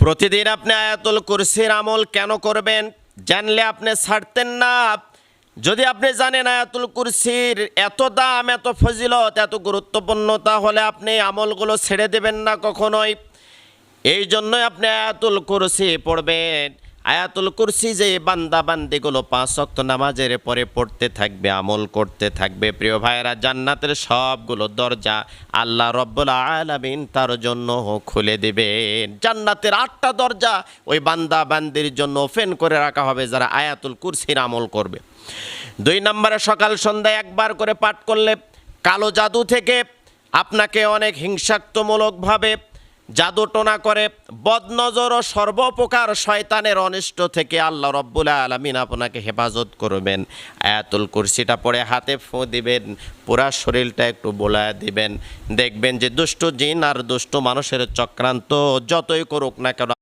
প্রতিদিন আপনি আয়াতুল কুরসির আমল কেন করবেন? জানলে আপনি ছাড়তেন না। যদি আপনি জানেন আয়াতুল কুরসির এত দাম, এত ফজিলত, এত গুরুত্বপূর্ণ, তাহলে আপনি আমলগুলো ছেড়ে দেবেন না কখনোই। এই জন্যই আপনি আয়াতুল কুরসি পড়বেন। আয়াতুল কুরসি যে বান্দা বান্দিগুলো 5 ওয়াক্ত নামাজের পরে পড়তে থাকবে, আমল করতে থাকবে, প্রিয় ভাইয়েরা, জান্নাতের সবগুলো দরজা আল্লাহ রব্বুল আলামিন তার জন্য খুলে দেবেন। জান্নাতের 8টা দরজা ওই বান্দা বান্দির জন্য ওপেন করে রাখা হবে যারা আয়াতুল কুরসির আমল করবে। 2 নম্বরে, সকাল সন্ধ্যায় একবার করে পাঠ করলে কালো জাদু থেকে আপনাকে অনেক হিংসাত্মমূলকভাবে জাদু টোনা করে বদনজর ও সর্বপ্রকার শয়তানের অনিষ্ট থেকে আল্লাহ রব্বুল আলামিন আপনাকে হেফাজত করবেন। আয়াতুল কুরসিটা পড়ে হাতে ফু দিবেন, পুরা শরীরটা একটু বোলায় দিবেন, দেখবেন যে দুষ্ট জিন আর দুষ্ট মানুষের চক্রান্ত যতই করুক না কেন